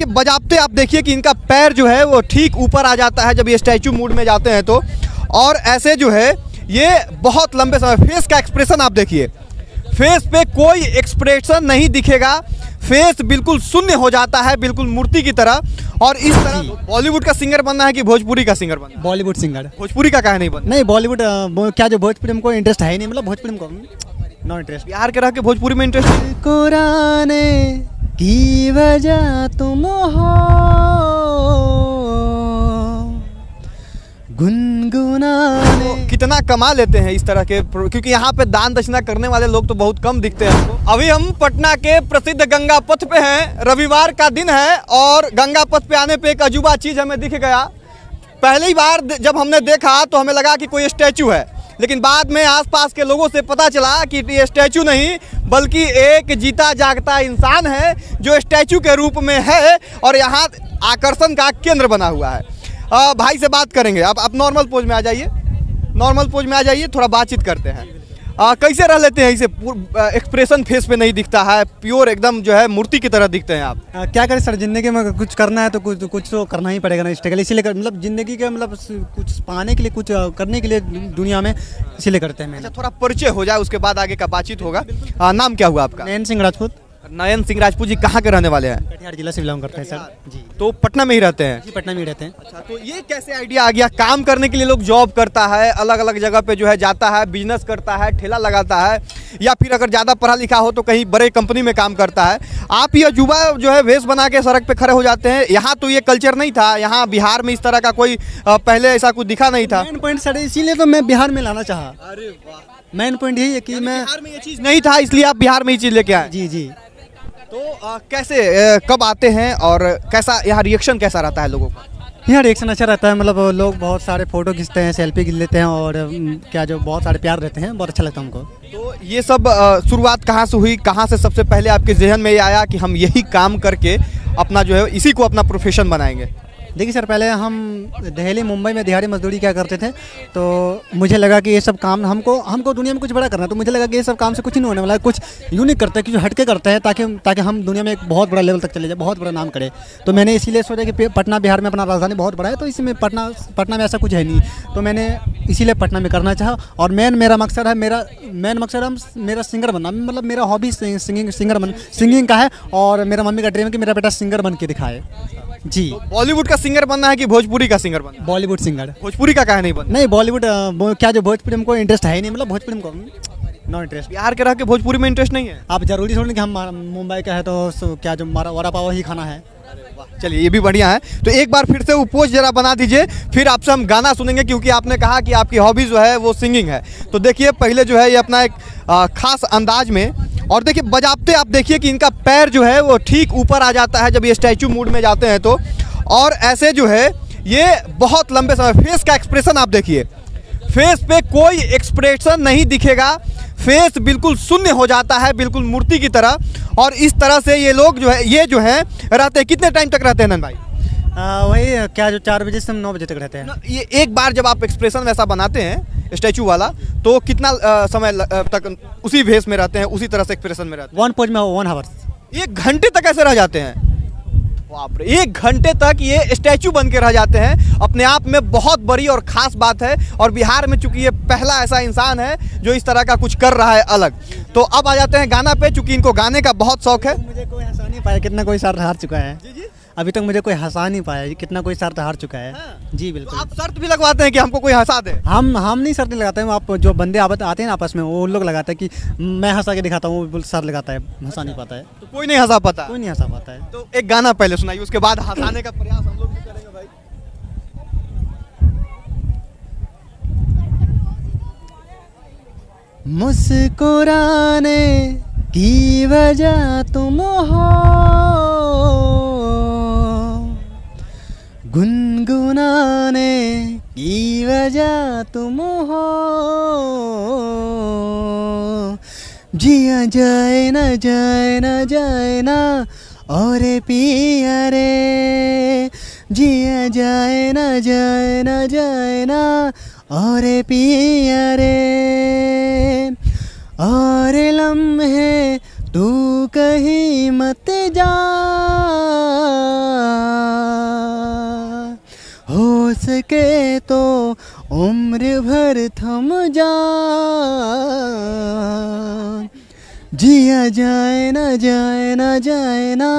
कि बजाते आप देखिए कि इनका पैर जो है वो ठीक ऊपर आ जाता है जब ये स्टैचू मूड में जाते हैं तो, और ऐसे जो है ये बहुत लंबे समय, फेस का एक्सप्रेशन आप देखिए, फेस पे कोई एक्सप्रेशन नहीं दिखेगा, फेस बिल्कुल शून्य हो जाता है, बिल्कुल मूर्ति की तरह। और इस तरह बॉलीवुड का सिंगर बनना है कि भोजपुरी का सिंगर बनना है? बॉलीवुड सिंगर। भोजपुरी का काहे नहीं बनना? नहीं बॉलीवुड क्या जो भोजपुरी में कोई इंटरेस्ट है ही नहीं, मतलब भोजपुरी में नो इंटरेस्ट। बिहार के रह के भोजपुरी में इंटरेस्ट? कुराने की वजह तुम हो गुनगुनाने। तो कितना कमा लेते हैं इस तरह के, क्योंकि यहाँ पे दान दक्षिणा करने वाले लोग तो बहुत कम दिखते हैं हमको। अभी हम पटना के प्रसिद्ध गंगा पथ पे हैं, रविवार का दिन है और गंगा पथ पे आने पे एक अजूबा चीज़ हमें दिख गया। पहली बार जब हमने देखा तो हमें लगा कि कोई स्टैचू है, लेकिन बाद में आसपास के लोगों से पता चला कि ये स्टैचू नहीं बल्कि एक जीता जागता इंसान है जो स्टैचू के रूप में है और यहाँ आकर्षण का केंद्र बना हुआ है। भाई से बात करेंगे। आप नॉर्मल पोज में आ जाइए, नॉर्मल पोज में आ जाइए, थोड़ा बातचीत करते हैं। कैसे रह लेते हैं इसे? एक्सप्रेशन फेस पे नहीं दिखता है, प्योर एकदम जो है मूर्ति की तरह दिखते हैं आप। क्या करें सर, जिंदगी में कुछ करना है तो कुछ तो करना ही पड़ेगा ना, स्ट्रगल इसीलिए मतलब जिंदगी के मतलब कुछ पाने के लिए, कुछ करने के लिए दुनिया में, इसीलिए करते हैं। अच्छा, थोड़ा परिचय हो जाए उसके बाद आगे का बातचीत होगा। नाम क्या हुआ आपका? नयन सिंह राजपूत। नयन सिंह राजपूत जी कहाँ के रहने वाले हैं? कटिहार जिला से बिलोंग करते हैं सर जी। तो पटना में ही रहते हैं? जी पटना में ही रहते हैं। अच्छा, तो ये कैसे आइडिया आ गया? काम करने के लिए लोग जॉब करता है, अलग अलग जगह पे जो है जाता है, बिजनेस करता है, ठेला लगाता है, या फिर अगर ज़्यादा पढ़ा लिखा हो तो कहीं बड़े कंपनी में काम करता है। आप ये अजूबा जो है वेश बना के सड़क पे खड़े हो जाते हैं। यहाँ तो ये कल्चर नहीं था, यहाँ बिहार में इस तरह का कोई पहले ऐसा कुछ दिखा नहीं था। मेन पॉइंट सर इसीलिए तो मैं बिहार में लाना चाहा। अरे वाह, मेन पॉइंट यही है कि मैं बिहार में ये चीज़ नहीं था इसलिए आप बिहार में ये चीज़ लेके आए। जी जी। तो कैसे कब आते हैं और कैसा यहाँ रिएक्शन कैसा रहता है लोगों का? यहाँ रिएक्शन अच्छा रहता है, मतलब लोग बहुत सारे फोटो खींचते हैं, सेल्फी लेते हैं और क्या जो बहुत सारे प्यार देते हैं, बहुत अच्छा लगता है हमको। तो ये सब शुरुआत कहाँ से हुई? कहाँ से सबसे पहले आपके जहन में ये आया कि हम यही काम करके अपना जो है इसी को अपना प्रोफेशन बनाएंगे? देखिए सर, पहले हम दिल्ली मुंबई में दिहाड़ी मजदूरी क्या करते थे, तो मुझे लगा कि ये सब काम हमको दुनिया में कुछ बड़ा करना है। तो मुझे लगा कि ये सब काम से कुछ नहीं होने वाला है, कुछ यूनिक करते हैं, कुछ हटके करते हैं ताकि हम दुनिया में एक बहुत बड़ा लेवल तक चले जाए, बहुत बड़ा नाम करे। तो मैंने इसीलिए सोचा कि पटना बिहार में अपना राजधानी बहुत बड़ा है, तो इसमें पटना में ऐसा कुछ है नहीं, तो मैंने इसीलिए पटना में करना चाहा। और मेरा मकसद है मेरा सिंगर बनना, मतलब मेरा हॉबी सिंगिंग का है और मेरा मम्मी का ड्रीम है कि मेरा बेटा सिंगर बन के दिखाए जी। तो बॉलीवुड का सिंगर बनना है कि भोजपुरी का सिंगर बनना है? बॉलीवुड सिंगर। भोजपुरी का काहे नहीं बनना? नहीं बॉलीवुड क्या जो भोजपुरी में कोई इंटरेस्ट है ही नहीं, मतलब भोजपुरी में नो इंटरेस्ट। बिहार के रह के भोजपुरी में इंटरेस्ट नहीं है? आप जरूरी थोड़ी कि हम मुंबई का है तो क्या जो वड़ा पाव ही खाना है। चलिए ये भी बढ़िया है। तो एक बार फिर से वो पोज जरा बना दीजिए, फिर आपसे हम गाना सुनेंगे, क्योंकि आपने कहा कि आपकी हॉबी जो है वो सिंगिंग है। तो देखिए पहले जो है ये अपना एक खास अंदाज में, और देखिए बजाते आप देखिए कि इनका पैर जो है वो ठीक ऊपर आ जाता है जब ये स्टैचू मूड में जाते हैं तो, और ऐसे जो है ये बहुत लंबे समय, फेस का एक्सप्रेशन आप देखिए, फेस पे कोई एक्सप्रेशन नहीं दिखेगा, फेस बिल्कुल शून्य हो जाता है, बिल्कुल मूर्ति की तरह। और इस तरह से ये लोग जो है रहते हैं। कितने टाइम तक रहते हैं नन भाई? वही क्या जो 4 बजे से 9 बजे तक रहते हैं। ये एक बार जब आप एक्सप्रेशन वैसा बनाते हैं स्टैचू वाला, तो कितना समय तक उसी भेस में रहते हैं, उसी तरह से एक्सप्रेशन में रहते हैं? 1 पोज में 1 आवर। 1 घंटे तक ऐसे रह जाते हैं? बाप रे, 1 घंटे तक ये स्टैचू बन के रह जाते हैं, अपने आप में बहुत बड़ी और ख़ास बात है। और बिहार में चूंकि ये पहला ऐसा इंसान है जो इस तरह का कुछ कर रहा है अलग। तो अब आ जाते हैं गाना पे, चूंकि इनको गाने का बहुत शौक है। मुझे कोई हंसा नहीं पाया, कितना कोई शर्त हार चुका है। जी जी, अभी तक मुझे कोई हंसा नहीं पाया, कितना कोई शर्त हार चुका है। हाँ। जी तो बिल्कुल। आप शर्त भी लगवाते हैं कि हमको कोई हंसा दे? हम नहीं शर्त लगाते हैं, आप जो बंदे आते हैं ना आपस में, वो लोग लगाते हैं कि मैं हंसा के दिखाता हूँ, वो शर्त लगाता है, हंसा नहीं पाता है। तो कोई नहीं हंसा पाता? कोई नहीं हंसा पाता है। तो एक गाना पहले सुनाइए, उसके बाद हंसाने का प्रयास हम लोग भी करेंगे भाई। मुस्कुराने की वजह तुम हो गुनगुनाने की वजह तुम हो, जिया जाए ना और पिया रे, जिया जाए ना और पिया रे, और लम्हे तू कहीं मत जा, सके तो उम्र भर थम जा, जिया जाए ना जाए ना जाए ना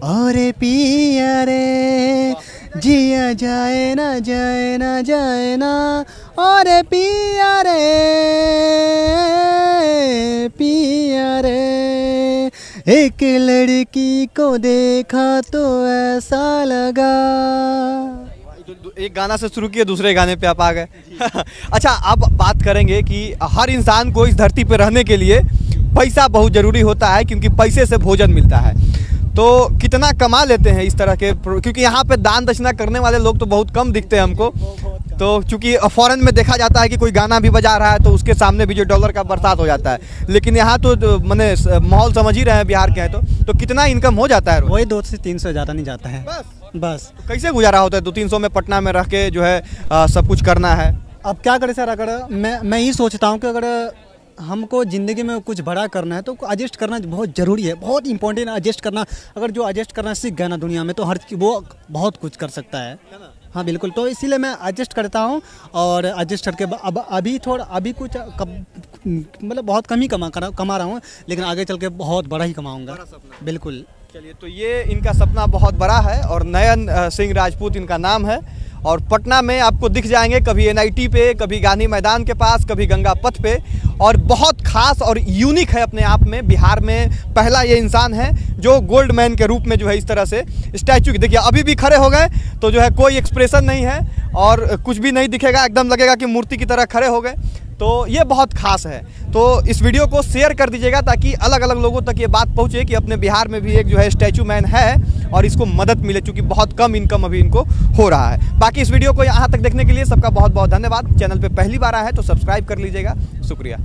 और पिया रे, जिया जाए ना जाए ना जाए ना और पिया रे, पिया रे। एक लड़की को देखा तो ऐसा लगा। एक गाना से शुरू किए दूसरे गाने पे आप आ गए। अच्छा, अब बात करेंगे कि हर इंसान को इस धरती पे रहने के लिए पैसा बहुत ज़रूरी होता है, क्योंकि पैसे से भोजन मिलता है। तो कितना कमा लेते हैं इस तरह के, क्योंकि यहाँ पे दान दक्षिणा करने वाले लोग तो बहुत कम दिखते हैं हमको। तो चूंकि फॉरेन में देखा जाता है कि कोई गाना भी बजा रहा है तो उसके सामने भी जो डॉलर का बरसात हो जाता है, लेकिन यहाँ तो मैंने माहौल समझ ही रहे हैं बिहार के हैं। तो कितना इनकम हो जाता है? वही 200 से 300 ज़्यादा नहीं जाता है बस। तो कैसे गुजारा होता है 200-300 में पटना में रह के जो है सब कुछ करना है? अब क्या करें सर, अगर मैं ये सोचता हूँ कि अगर हमको ज़िंदगी में कुछ बड़ा करना है तो एडजस्ट करना बहुत ज़रूरी है, बहुत इंपॉर्टेंट है एडजस्ट करना। अगर जो एडजस्ट करना सीख गया ना दुनिया में तो वो बहुत कुछ कर सकता है। हाँ बिल्कुल, तो इसीलिए मैं एडजस्ट करता हूँ और एडजस्ट करके अब अभी कुछ मतलब बहुत कम ही कमा रहा हूँ, लेकिन आगे चल के बहुत बड़ा ही कमाऊँगा। बिल्कुल। चलिए, तो ये इनका सपना बहुत बड़ा है और नयन सिंह राजपूत इनका नाम है। और पटना में आपको दिख जाएंगे, कभी NIT पे, कभी गांधी मैदान के पास, कभी गंगा पथ पे। और बहुत खास और यूनिक है अपने आप में, बिहार में पहला ये इंसान है जो गोल्ड मैन के रूप में जो है इस तरह से स्टैचू, देखिए अभी भी खड़े हो गए तो जो है कोई एक्सप्रेशन नहीं है और कुछ भी नहीं दिखेगा, एकदम लगेगा कि मूर्ति की तरह खड़े हो गए। तो ये बहुत खास है। तो इस वीडियो को शेयर कर दीजिएगा ताकि अलग अलग लोगों तक ये बात पहुँचे कि अपने बिहार में भी एक जो है स्टैचू मैन है और इसको मदद मिले, क्योंकि बहुत कम इनकम अभी इनको हो रहा है। बाकी इस वीडियो को यहाँ तक देखने के लिए सबका बहुत बहुत धन्यवाद। चैनल पे पहली बार आया है तो सब्सक्राइब कर लीजिएगा। शुक्रिया।